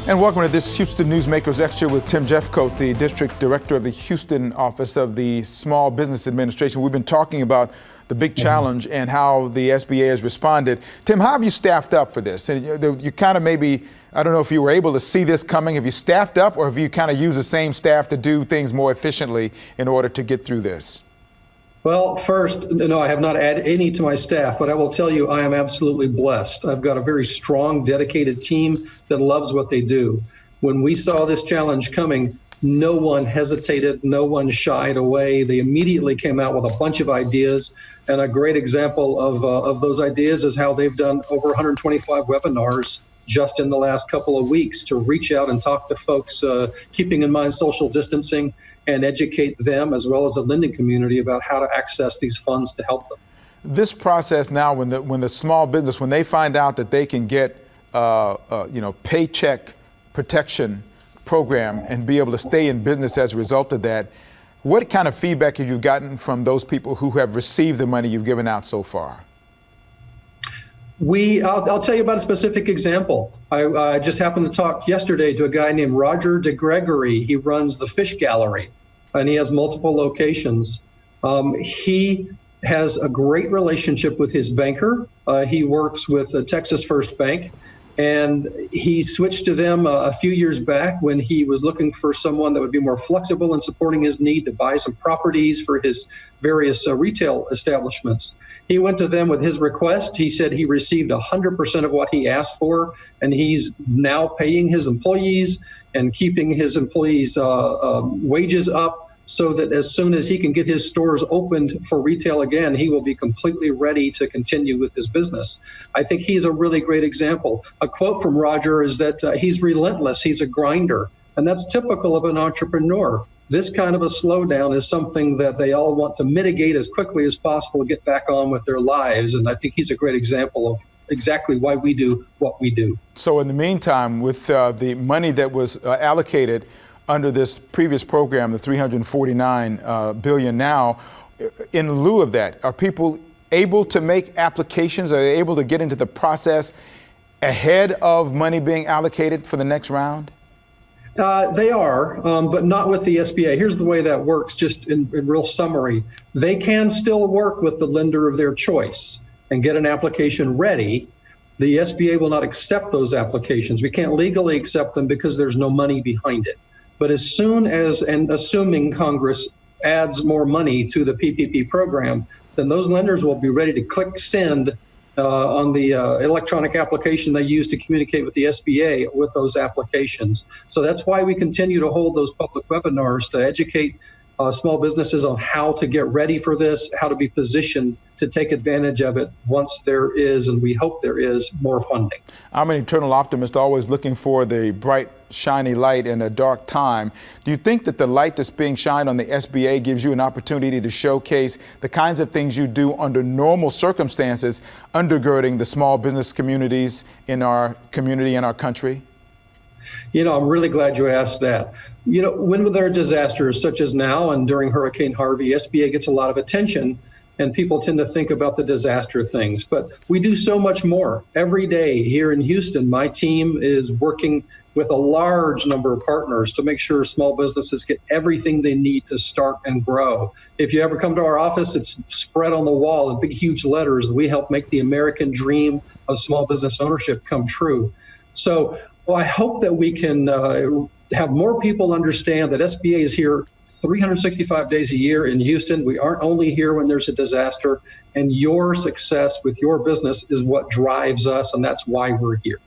And welcome to this Houston Newsmakers Extra with Tim Jeffcoat, the District Director of the Houston Office of the Small Business Administration. We've been talking about the big challenge and how the SBA has responded. Tim, how have you staffed up for this? And you kind of maybe, I don't know if you were able to see this coming. Have you staffed up, or have you kind of used the same staff to do things more efficiently in order to get through this? Well, first, no, I have not added any to my staff, but I will tell you I am absolutely blessed. I've got a very strong, dedicated team that loves what they do. When we saw this challenge coming, no one hesitated, no one shied away. They immediately came out with a bunch of ideas, and a great example of those ideas is how they've done over 125 webinars just in the last couple of weeks to reach out and talk to folks, keeping in mind social distancing, and educate them as well as the lending community about how to access these funds to help them. This process now, when the small business, when they find out that they can get paycheck protection program and be able to stay in business as a result of that, what kind of feedback have you gotten from those people who have received the money you've given out so far? I'll tell you about a specific example. I just happened to talk yesterday to a guy named Roger DeGregory. He runs the Fish Gallery, and he has multiple locations. He has a great relationship with his banker. He works with Texas First Bank, and he switched to them a few years back when he was looking for someone that would be more flexible in supporting his need to buy some properties for his various retail establishments. He went to them with his request. He said he received 100% of what he asked for, and he's now paying his employees and keeping his employees' wages up, so that as soon as he can get his stores opened for retail again, he will be completely ready to continue with his business. I think he's a really great example. A quote from Roger is that he's relentless, he's a grinder, and that's typical of an entrepreneur. This kind of a slowdown is something that they all want to mitigate as quickly as possible to get back on with their lives, and I think he's a great example of exactly why we do what we do. So in the meantime, with the money that was allocated under this previous program, the $349 billion now, in lieu of that, are people able to make applications? Are they able to get into the process ahead of money being allocated for the next round? They are, but not with the SBA. Here's the way that works, just in real summary. They can still work with the lender of their choice and get an application ready. The SBA will not accept those applications. We can't legally accept them because there's no money behind it. But as soon as, and assuming Congress adds more money to the PPP program, then those lenders will be ready to click send on the electronic application they use to communicate with the SBA with those applications. So that's why we continue to hold those public webinars to educate small businesses on how to get ready for this, how to be positioned to take advantage of it once there is, and we hope there is, more funding. I'm an eternal optimist, always looking for the bright, shiny light in a dark time. Do you think that the light that's being shined on the SBA gives you an opportunity to showcase the kinds of things you do under normal circumstances, undergirding the small business communities in our community and our country? You know, I'm really glad you asked that. You know, when there are disasters such as now and during Hurricane Harvey, SBA gets a lot of attention, and people tend to think about the disaster things. But we do so much more. Every day here in Houston, my team is working with a large number of partners to make sure small businesses get everything they need to start and grow. If you ever come to our office, it's spread on the wall in big, huge letters. We help make the American dream of small business ownership come true. So I hope that we can have more people understand that SBA is here 365 days a year in Houston. We aren't only here when there's a disaster, and your success with your business is what drives us, and that's why we're here.